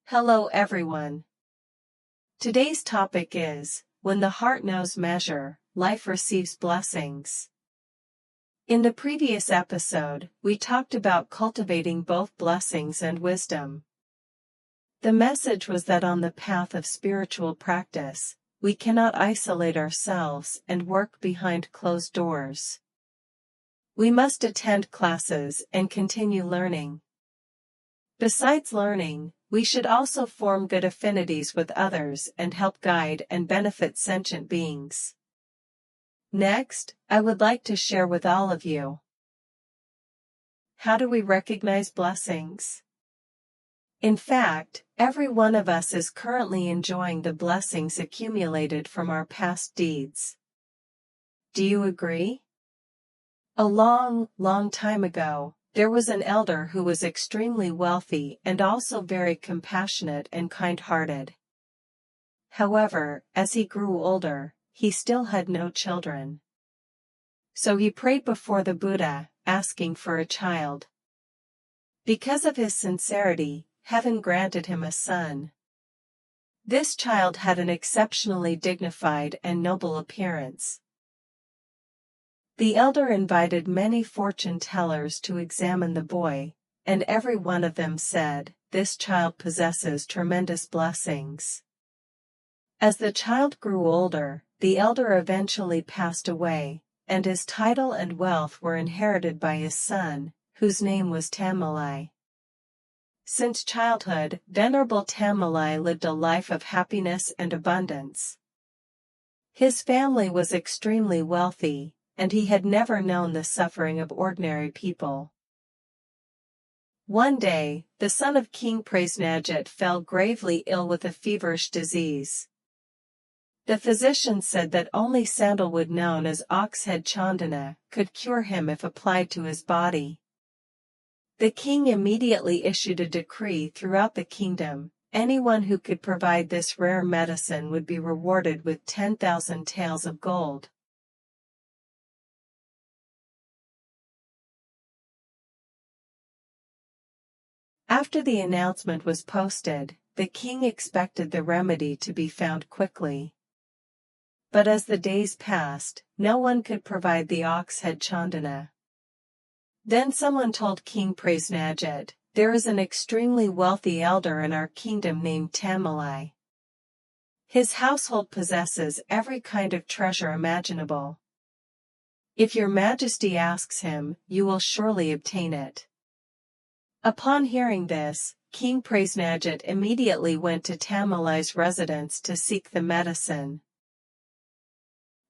Hello everyone. Today's topic is, when the heart knows measure, life receives blessings. In the previous episode, we talked about cultivating both blessings and wisdom. The message was that on the path of spiritual practice, we cannot isolate ourselves and work behind closed doors. We must attend classes and continue learning. Besides learning, we should also form good affinities with others and help guide and benefit sentient beings. Next, I would like to share with all of you. How do we recognize blessings? In fact, every one of us is currently enjoying the blessings accumulated from our past deeds. Do you agree? A long time ago, there was an elder who was extremely wealthy and also very compassionate and kind-hearted. However, as he grew older, he still had no children. So he prayed before the Buddha, asking for a child. Because of his sincerity, heaven granted him a son. This child had an exceptionally dignified and noble appearance. The elder invited many fortune tellers to examine the boy, and every one of them said, "This child possesses tremendous blessings." As the child grew older, the elder eventually passed away, and his title and wealth were inherited by his son, whose name was Tamalai. Since childhood, Venerable Tamalai lived a life of happiness and abundance. His family was extremely wealthy, and he had never known the suffering of ordinary people. One day, the son of King Prasenajit fell gravely ill with a feverish disease. The physician said that only sandalwood known as oxhead chandana could cure him if applied to his body. The king immediately issued a decree throughout the kingdom: anyone who could provide this rare medicine would be rewarded with 10,000 taels of gold. After the announcement was posted, the king expected the remedy to be found quickly. But as the days passed, no one could provide the oxhead chandana. Then someone told King Prasenajit, "There is an extremely wealthy elder in our kingdom named Tamalai. His household possesses every kind of treasure imaginable. If your majesty asks him, you will surely obtain it." Upon hearing this, King Prasenajit immediately went to Tamalai's residence to seek the medicine.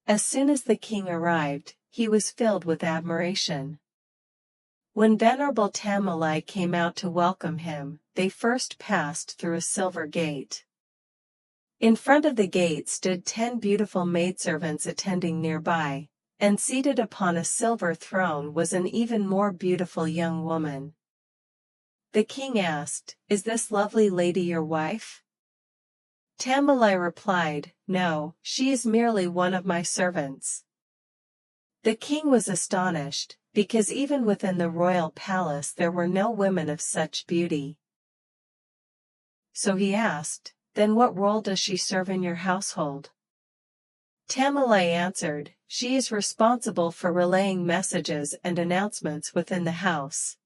As soon as the king arrived, he was filled with admiration. When Venerable Tamalai came out to welcome him, they first passed through a silver gate. In front of the gate stood 10 beautiful maidservants attending nearby, and seated upon a silver throne was an even more beautiful young woman. The king asked, "Is this lovely lady your wife?" Tamalai replied, "No, she is merely one of my servants." The king was astonished, because even within the royal palace there were no women of such beauty. So he asked, "Then what role does she serve in your household?" Tamalai answered, "She is responsible for relaying messages and announcements within the house."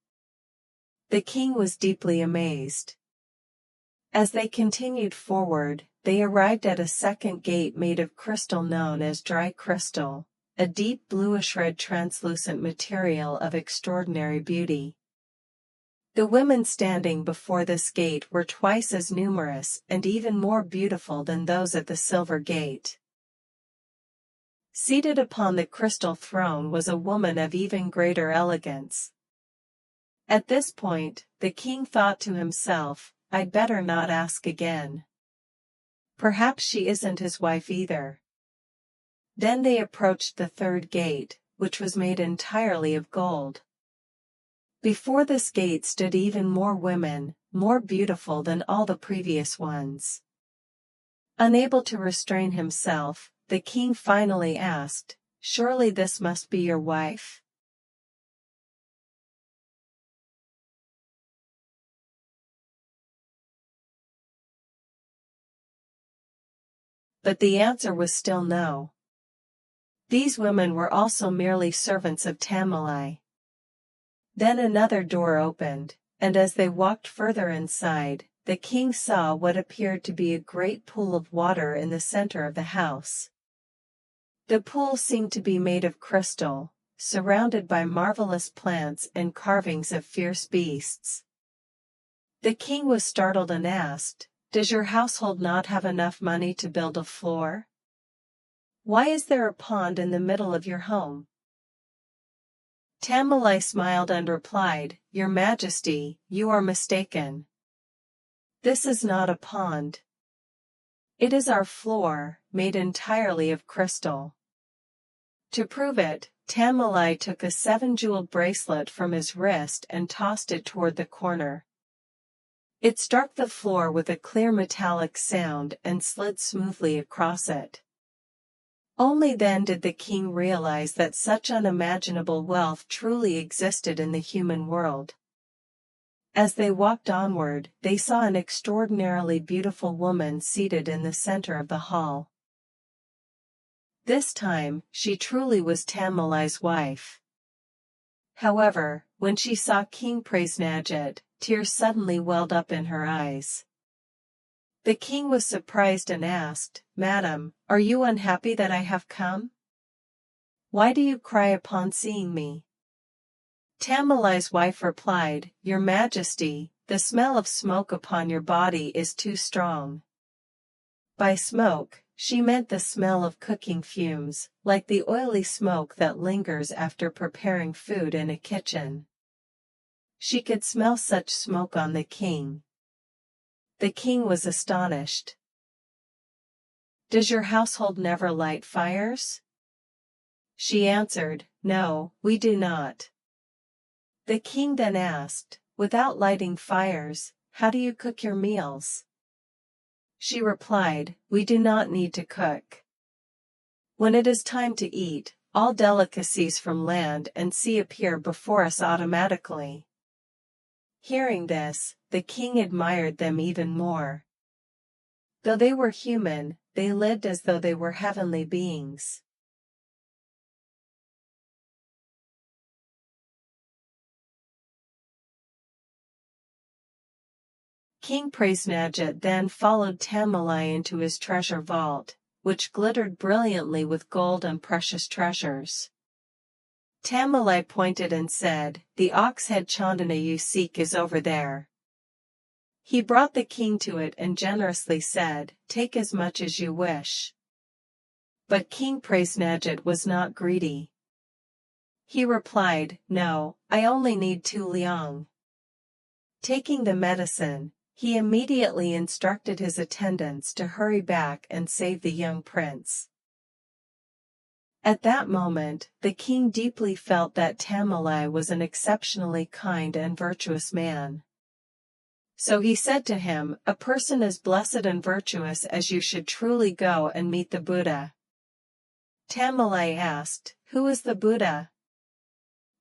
The king was deeply amazed. As they continued forward, they arrived at a second gate made of crystal known as dry crystal, a deep bluish-red translucent material of extraordinary beauty. The women standing before this gate were twice as numerous and even more beautiful than those at the silver gate. Seated upon the crystal throne was a woman of even greater elegance. At this point, the king thought to himself, "I'd better not ask again. Perhaps she isn't his wife either." Then they approached the third gate, which was made entirely of gold. Before this gate stood even more women, more beautiful than all the previous ones. Unable to restrain himself, the king finally asked, "Surely this must be your wife?" but the answer was still no. These women were also merely servants of Tamalai. Then another door opened, and as they walked further inside, the king saw what appeared to be a great pool of water in the center of the house. The pool seemed to be made of crystal, surrounded by marvelous plants and carvings of fierce beasts. The king was startled and asked, "Does your household not have enough money to build a floor? Why is there a pond in the middle of your home?" Tamalai smiled and replied, "Your Majesty, you are mistaken. This is not a pond. It is our floor, made entirely of crystal." To prove it, Tamalai took a 7-jeweled bracelet from his wrist and tossed it toward the corner. It struck the floor with a clear metallic sound and slid smoothly across it. Only then did the king realize that such unimaginable wealth truly existed in the human world. As they walked onward, they saw an extraordinarily beautiful woman seated in the center of the hall. This time, she truly was Tamalai's wife. However, when she saw King Prasenajit, tears suddenly welled up in her eyes. The king was surprised and asked, "Madam, are you unhappy that I have come? Why do you cry upon seeing me?" Tamalai's wife replied, "Your Majesty, the smell of smoke upon your body is too strong." By smoke, she meant the smell of cooking fumes, like the oily smoke that lingers after preparing food in a kitchen. She could smell such smoke on the king. The king was astonished. "Does your household never light fires?" She answered, "No, we do not." The king then asked, "Without lighting fires, how do you cook your meals?" She replied, "We do not need to cook. When it is time to eat, all delicacies from land and sea appear before us automatically." Hearing this, the king admired them even more. Though they were human, they lived as though they were heavenly beings. King Prasenajit then followed Tamalai into his treasure vault, which glittered brilliantly with gold and precious treasures. Tamalai pointed and said, "The ox-head chandana you seek is over there." He brought the king to it and generously said, "Take as much as you wish." But King Prasenajit was not greedy. He replied, "No, I only need 2 liang." Taking the medicine, he immediately instructed his attendants to hurry back and save the young prince. At that moment, the king deeply felt that Tamalai was an exceptionally kind and virtuous man. So he said to him, "A person as blessed and virtuous as you should truly go and meet the Buddha." Tamalai asked, "Who is the Buddha?"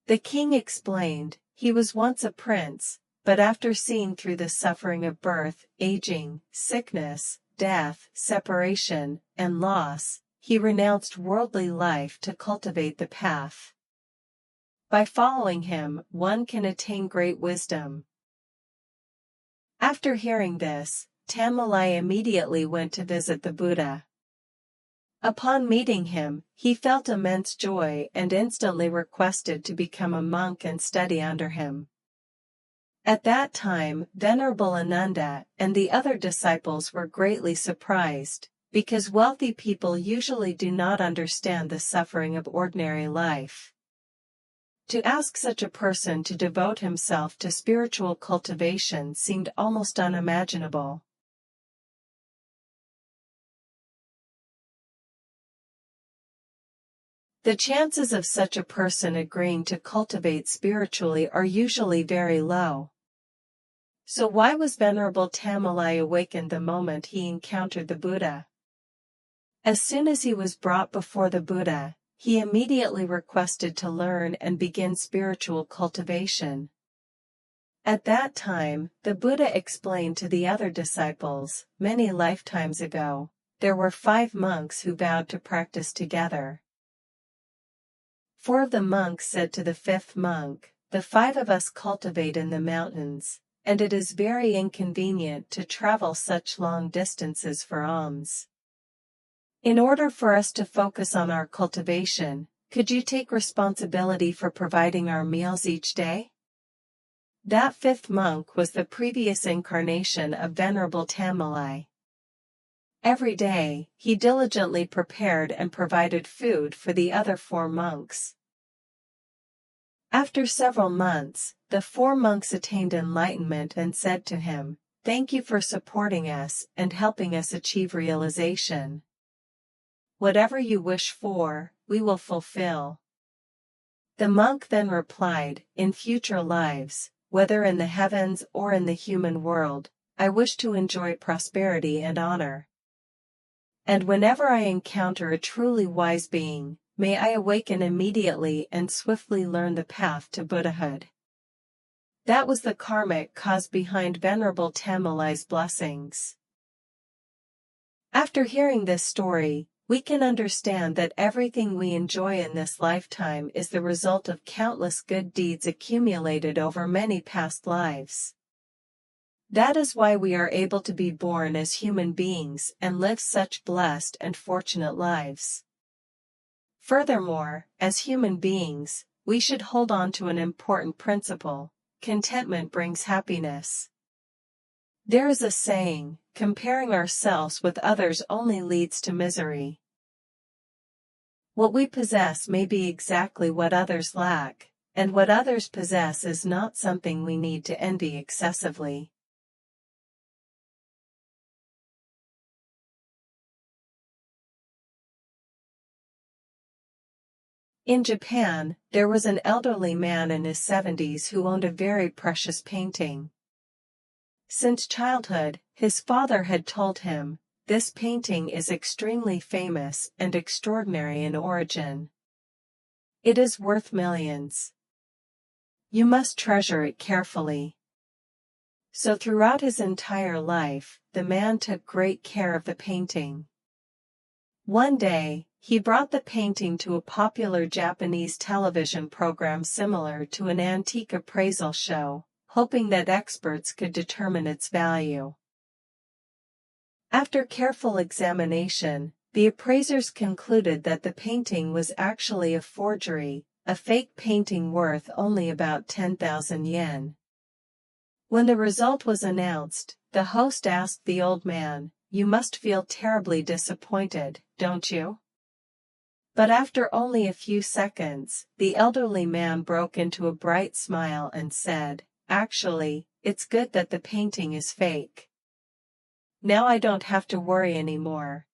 The king explained, "He was once a prince, but after seeing through the suffering of birth, aging, sickness, death, separation, and loss, he renounced worldly life to cultivate the path. By following him, one can attain great wisdom." After hearing this, Tamalai immediately went to visit the Buddha. Upon meeting him, he felt immense joy and instantly requested to become a monk and study under him. At that time, Venerable Ananda and the other disciples were greatly surprised, because wealthy people usually do not understand the suffering of ordinary life. To ask such a person to devote himself to spiritual cultivation seemed almost unimaginable. The chances of such a person agreeing to cultivate spiritually are usually very low. So why was Venerable Tamalai awakened the moment he encountered the Buddha? As soon as he was brought before the Buddha, he immediately requested to learn and begin spiritual cultivation. At that time, the Buddha explained to the other disciples, many lifetimes ago, there were 5 monks who vowed to practice together. 4 of the monks said to the 5th monk, "The 5 of us cultivate in the mountains, and it is very inconvenient to travel such long distances for alms. In order for us to focus on our cultivation, could you take responsibility for providing our meals each day?" That 5th monk was the previous incarnation of Venerable Tamilai. Every day, he diligently prepared and provided food for the other 4 monks. After several months, the 4 monks attained enlightenment and said to him, "Thank you for supporting us and helping us achieve realization. Whatever you wish for, we will fulfill." The monk then replied, "In future lives, whether in the heavens or in the human world, I wish to enjoy prosperity and honor. And whenever I encounter a truly wise being, may I awaken immediately and swiftly learn the path to Buddhahood." That was the karmic cause behind Venerable Tamilai's blessings. After hearing this story, we can understand that everything we enjoy in this lifetime is the result of countless good deeds accumulated over many past lives. That is why we are able to be born as human beings and live such blessed and fortunate lives. Furthermore, as human beings, we should hold on to an important principle: contentment brings happiness. There is a saying, comparing ourselves with others only leads to misery. What we possess may be exactly what others lack, and what others possess is not something we need to envy excessively. In Japan, there was an elderly man in his 70s who owned a very precious painting. Since childhood, his father had told him, "This painting is extremely famous and extraordinary in origin. It is worth millions. You must treasure it carefully." So throughout his entire life, the man took great care of the painting. One day, he brought the painting to a popular Japanese television program similar to an antique appraisal show, hoping that experts could determine its value. After careful examination, the appraisers concluded that the painting was actually a forgery, a fake painting worth only about 10,000 yen. When the result was announced, the host asked the old man, "You must feel terribly disappointed, don't you?" But after only a few seconds, the elderly man broke into a bright smile and said, "Actually, it's good that the painting is fake. Now I don't have to worry anymore.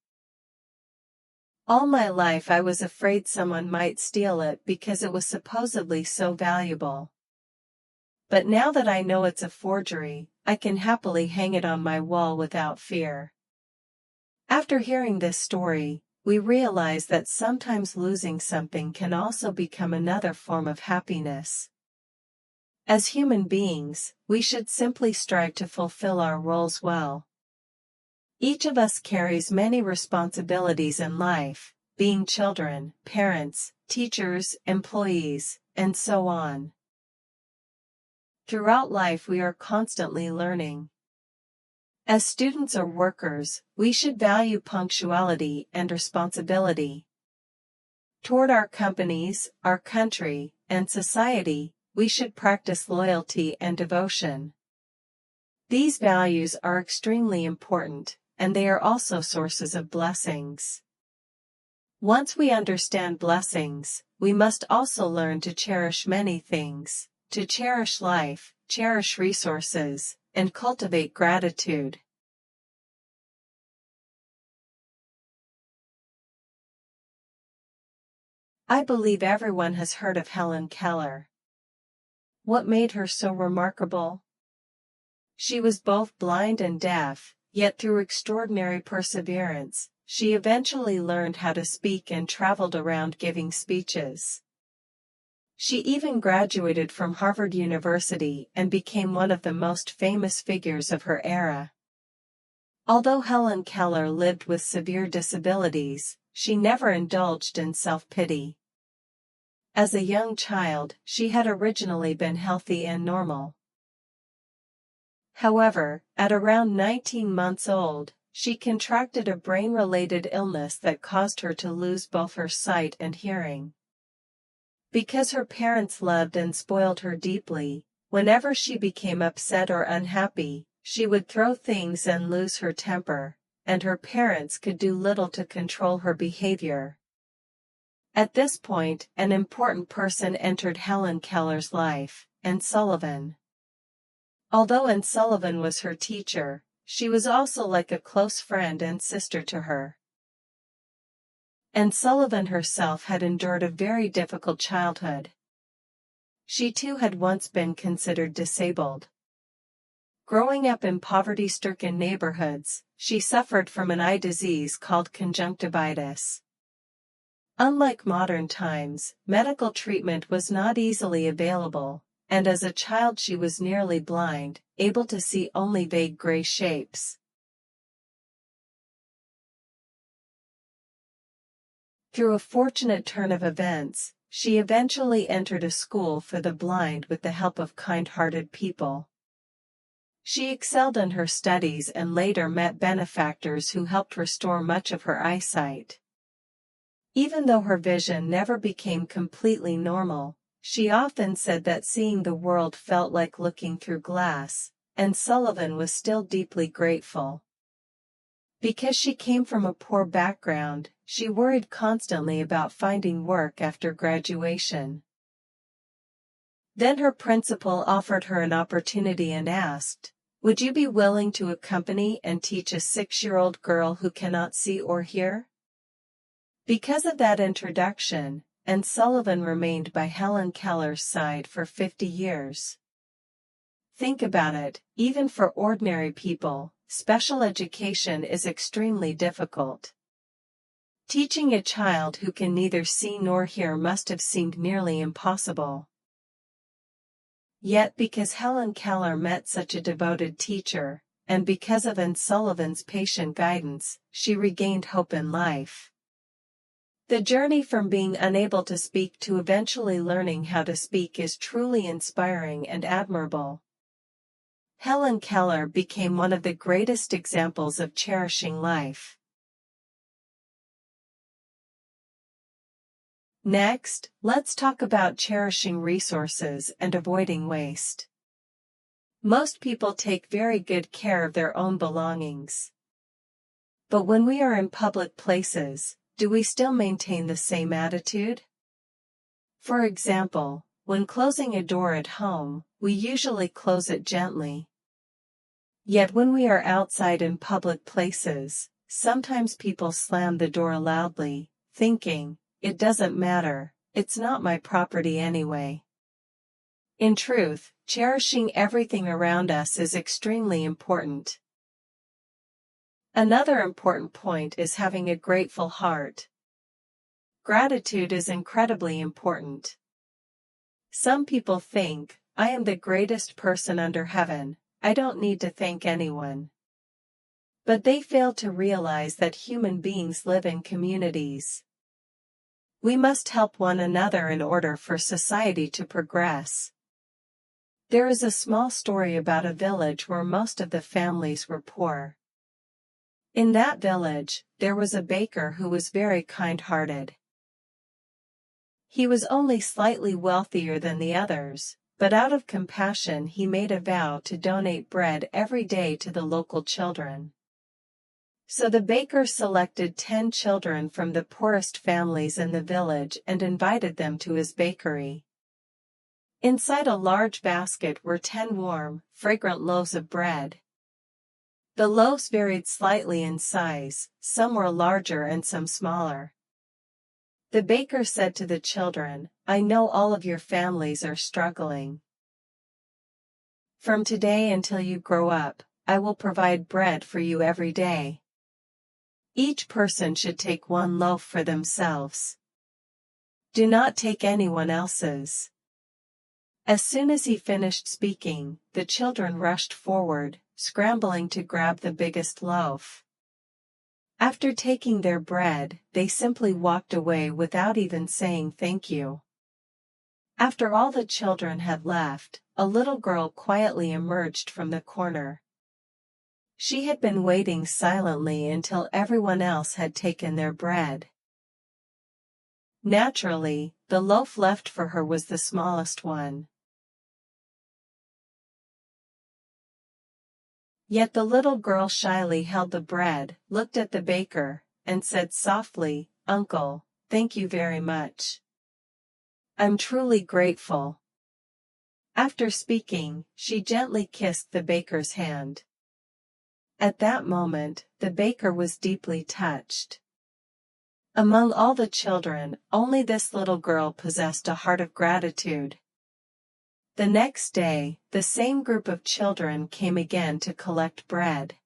All my life I was afraid someone might steal it because it was supposedly so valuable. But now that I know it's a forgery, I can happily hang it on my wall without fear." After hearing this story, we realize that sometimes losing something can also become another form of happiness. As human beings, we should simply strive to fulfill our roles well. Each of us carries many responsibilities in life, being children, parents, teachers, employees, and so on. Throughout life we are constantly learning. As students or workers, we should value punctuality and responsibility. Toward our companies, our country, and society, we should practice loyalty and devotion. These values are extremely important, and they are also sources of blessings. Once we understand blessings, we must also learn to cherish many things, to cherish life, cherish resources, and cultivate gratitude. I believe everyone has heard of Helen Keller. What made her so remarkable? She was both blind and deaf, yet through extraordinary perseverance, she eventually learned how to speak and traveled around giving speeches. She even graduated from Harvard University and became one of the most famous figures of her era. Although Helen Keller lived with severe disabilities, she never indulged in self-pity. As a young child, she had originally been healthy and normal. However, at around 19 months old, she contracted a brain-related illness that caused her to lose both her sight and hearing. Because her parents loved and spoiled her deeply, whenever she became upset or unhappy, she would throw things and lose her temper, and her parents could do little to control her behavior. At this point, an important person entered Helen Keller's life, Anne Sullivan. Although Anne Sullivan was her teacher, she was also like a close friend and sister to her. Anne Sullivan herself had endured a very difficult childhood. She too had once been considered disabled. Growing up in poverty-stricken neighborhoods, she suffered from an eye disease called conjunctivitis. Unlike modern times, medical treatment was not easily available, and as a child she was nearly blind, able to see only vague gray shapes. Through a fortunate turn of events, she eventually entered a school for the blind with the help of kind-hearted people. She excelled in her studies and later met benefactors who helped restore much of her eyesight. Even though her vision never became completely normal, she often said that seeing the world felt like looking through glass, and Sullivan was still deeply grateful. Because she came from a poor background, she worried constantly about finding work after graduation. Then her principal offered her an opportunity and asked, "Would you be willing to accompany and teach a 6-year-old girl who cannot see or hear?" Because of that introduction, Anne Sullivan remained by Helen Keller's side for 50 years. Think about it, even for ordinary people, special education is extremely difficult. Teaching a child who can neither see nor hear must have seemed nearly impossible. Yet because Helen Keller met such a devoted teacher, and because of Anne Sullivan's patient guidance, she regained hope in life. The journey from being unable to speak to eventually learning how to speak is truly inspiring and admirable. Helen Keller became one of the greatest examples of cherishing life. Next, let's talk about cherishing resources and avoiding waste. Most people take very good care of their own belongings. But when we are in public places, do we still maintain the same attitude? For example, when closing a door at home, we usually close it gently. Yet when we are outside in public places, sometimes people slam the door loudly, thinking, "It doesn't matter, it's not my property anyway." In truth, cherishing everything around us is extremely important. Another important point is having a grateful heart. Gratitude is incredibly important. Some people think, "I am the greatest person under heaven, I don't need to thank anyone." But they fail to realize that human beings live in communities. We must help one another in order for society to progress. There is a small story about a village where most of the families were poor. In that village, there was a baker who was very kind-hearted. He was only slightly wealthier than the others, but out of compassion he made a vow to donate bread every day to the local children. So the baker selected 10 children from the poorest families in the village and invited them to his bakery. Inside a large basket were 10 warm, fragrant loaves of bread. The loaves varied slightly in size, some were larger and some smaller. The baker said to the children, "I know all of your families are struggling. From today until you grow up, I will provide bread for you every day. Each person should take 1 loaf for themselves. Do not take anyone else's." As soon as he finished speaking, the children rushed forward, scrambling to grab the biggest loaf. After taking their bread, they simply walked away without even saying thank you. After all the children had left, a little girl quietly emerged from the corner. She had been waiting silently until everyone else had taken their bread. Naturally, the loaf left for her was the smallest one. Yet the little girl shyly held the bread, looked at the baker, and said softly, "Uncle, thank you very much. I'm truly grateful." After speaking, she gently kissed the baker's hand. At that moment, the baker was deeply touched. Among all the children, only this little girl possessed a heart of gratitude. The next day, the same group of children came again to collect bread.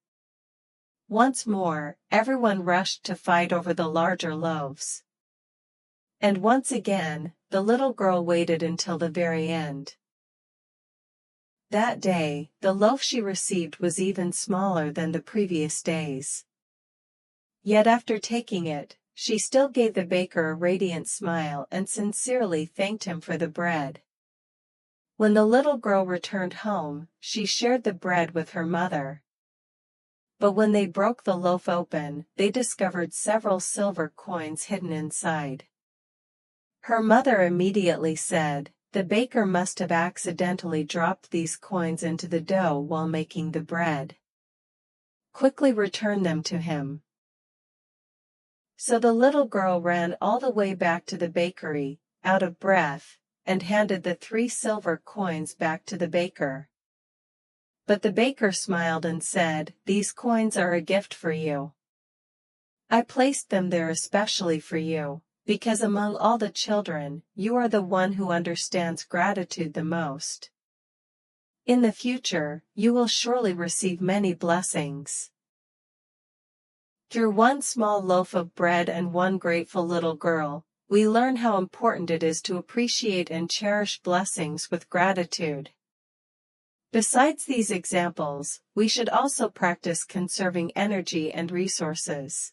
Once more, everyone rushed to fight over the larger loaves. And once again, the little girl waited until the very end. That day, the loaf she received was even smaller than the previous days. Yet after taking it, she still gave the baker a radiant smile and sincerely thanked him for the bread. When the little girl returned home, she shared the bread with her mother. But when they broke the loaf open, they discovered several silver coins hidden inside. Her mother immediately said, "The baker must have accidentally dropped these coins into the dough while making the bread. Quickly return them to him." So the little girl ran all the way back to the bakery, out of breath, and handed the 3 silver coins back to the baker. But the baker smiled and said, "These coins are a gift for you. I placed them there especially for you, because among all the children, you are the one who understands gratitude the most. In the future, you will surely receive many blessings." Through one small loaf of bread and one grateful little girl, we learn how important it is to appreciate and cherish blessings with gratitude. Besides these examples, we should also practice conserving energy and resources.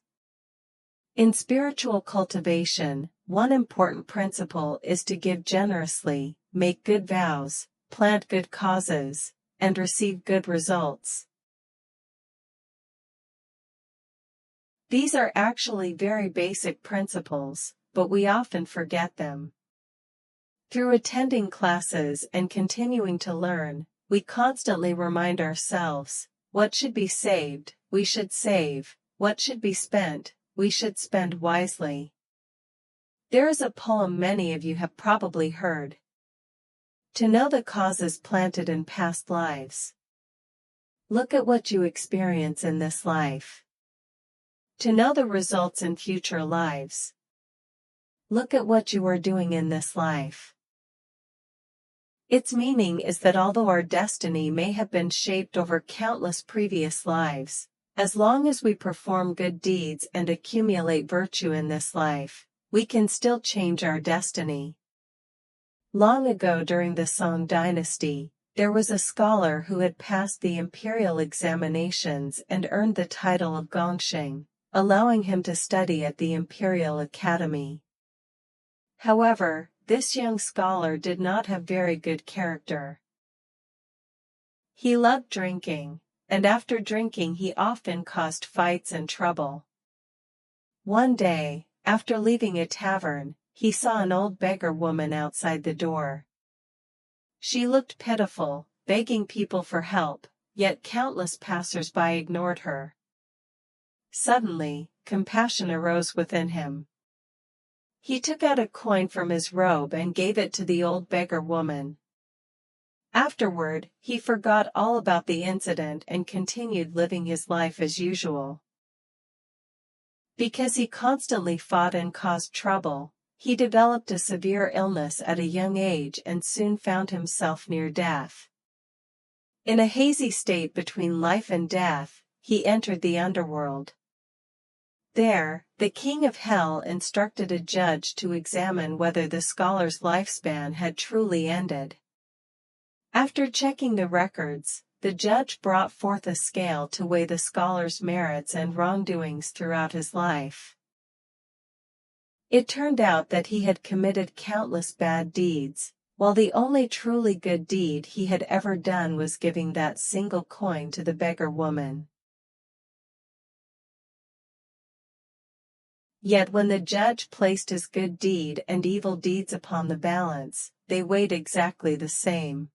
In spiritual cultivation, one important principle is to give generously, make good vows, plant good causes, and receive good results. These are actually very basic principles, but we often forget them. Through attending classes and continuing to learn, we constantly remind ourselves, what should be saved, we should save, what should be spent, we should spend wisely. There is a poem many of you have probably heard. To know the causes planted in past lives. Look at what you experience in this life. To know the results in future lives. Look at what you are doing in this life. Its meaning is that although our destiny may have been shaped over countless previous lives, as long as we perform good deeds and accumulate virtue in this life, we can still change our destiny. Long ago during the Song dynasty, there was a scholar who had passed the imperial examinations and earned the title of Gongsheng, allowing him to study at the Imperial Academy. However, this young scholar did not have very good character. He loved drinking, and after drinking he often caused fights and trouble. One day, after leaving a tavern, he saw an old beggar woman outside the door. She looked pitiful, begging people for help, yet countless passers-by ignored her. Suddenly, compassion arose within him. He took out a coin from his robe and gave it to the old beggar woman. Afterward, he forgot all about the incident and continued living his life as usual. Because he constantly fought and caused trouble, he developed a severe illness at a young age and soon found himself near death. In a hazy state between life and death, he entered the underworld. There, the king of hell instructed a judge to examine whether the scholar's lifespan had truly ended. After checking the records, the judge brought forth a scale to weigh the scholar's merits and wrongdoings throughout his life. It turned out that he had committed countless bad deeds, while the only truly good deed he had ever done was giving that single coin to the beggar woman. Yet when the judge placed his good deed and evil deeds upon the balance, they weighed exactly the same.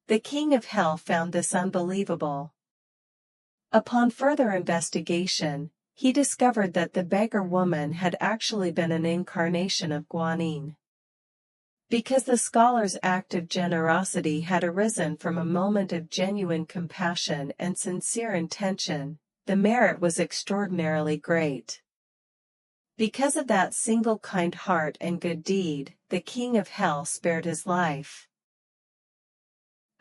The king of hell found this unbelievable. Upon further investigation, he discovered that the beggar woman had actually been an incarnation of Guanyin. Because the scholar's act of generosity had arisen from a moment of genuine compassion and sincere intention, the merit was extraordinarily great. Because of that single kind heart and good deed, the king of hell spared his life.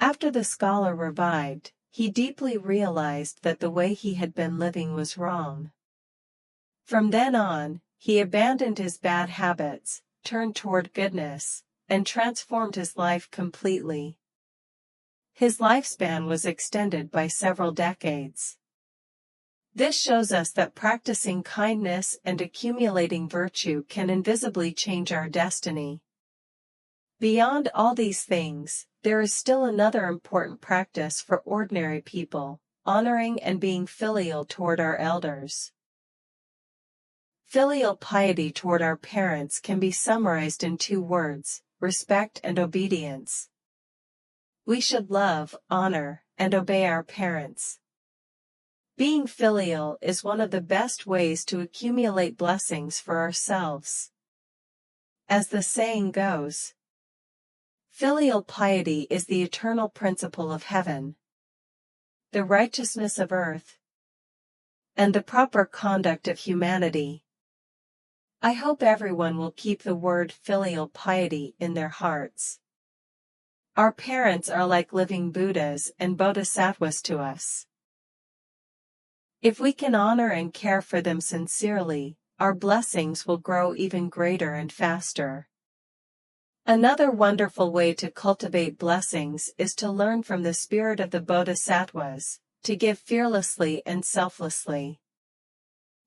After the scholar revived, he deeply realized that the way he had been living was wrong. From then on, he abandoned his bad habits, turned toward goodness, and transformed his life completely. His lifespan was extended by several decades. This shows us that practicing kindness and accumulating virtue can invisibly change our destiny. Beyond all these things, there is still another important practice for ordinary people: honoring and being filial toward our elders. Filial piety toward our parents can be summarized in 2 words: respect and obedience. We should love, honor, and obey our parents. Being filial is one of the best ways to accumulate blessings for ourselves. As the saying goes, filial piety is the eternal principle of heaven, the righteousness of earth, and the proper conduct of humanity. I hope everyone will keep the word filial piety in their hearts. Our parents are like living Buddhas and Bodhisattvas to us. If we can honor and care for them sincerely, our blessings will grow even greater and faster. Another wonderful way to cultivate blessings is to learn from the spirit of the Bodhisattvas, to give fearlessly and selflessly.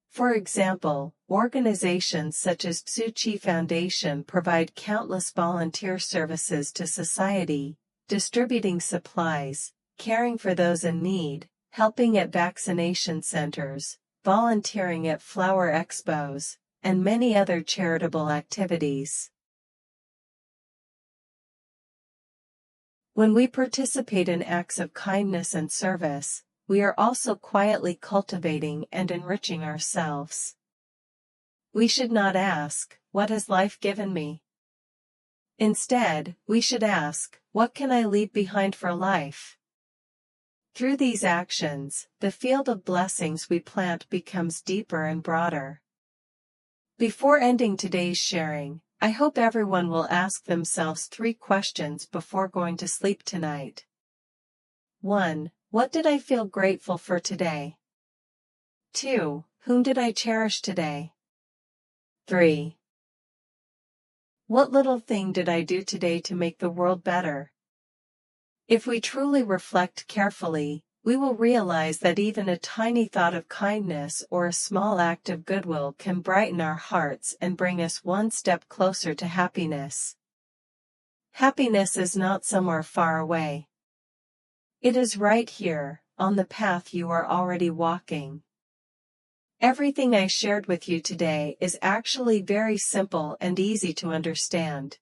For example, organizations such as Tzu Chi Foundation provide countless volunteer services to society, distributing supplies, caring for those in need, helping at vaccination centers, volunteering at flower expos, and many other charitable activities. When we participate in acts of kindness and service, we are also quietly cultivating and enriching ourselves. We should not ask, "What has life given me?" Instead, we should ask, "What can I leave behind for life?" Through these actions, the field of blessings we plant becomes deeper and broader. Before ending today's sharing, I hope everyone will ask themselves 3 questions before going to sleep tonight. 1. What did I feel grateful for today? 2. Whom did I cherish today? 3. What little thing did I do today to make the world better? If we truly reflect carefully, we will realize that even a tiny thought of kindness or a small act of goodwill can brighten our hearts and bring us one step closer to happiness. Happiness is not somewhere far away. It is right here, on the path you are already walking. Everything I shared with you today is actually very simple and easy to understand.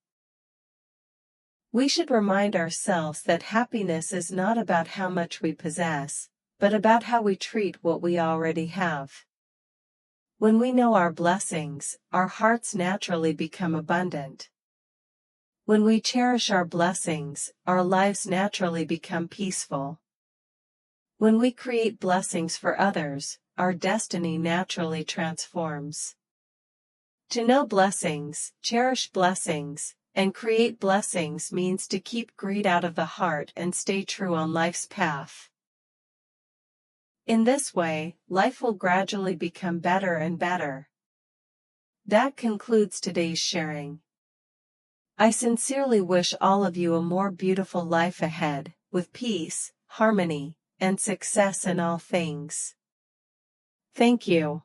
We should remind ourselves that happiness is not about how much we possess, but about how we treat what we already have. When we know our blessings, our hearts naturally become abundant. When we cherish our blessings, our lives naturally become peaceful. When we create blessings for others, our destiny naturally transforms. To know blessings, cherish blessings, and create blessings means to keep greed out of the heart and stay true on life's path. In this way, life will gradually become better and better. That concludes today's sharing. I sincerely wish all of you a more beautiful life ahead, with peace, harmony, and success in all things. Thank you.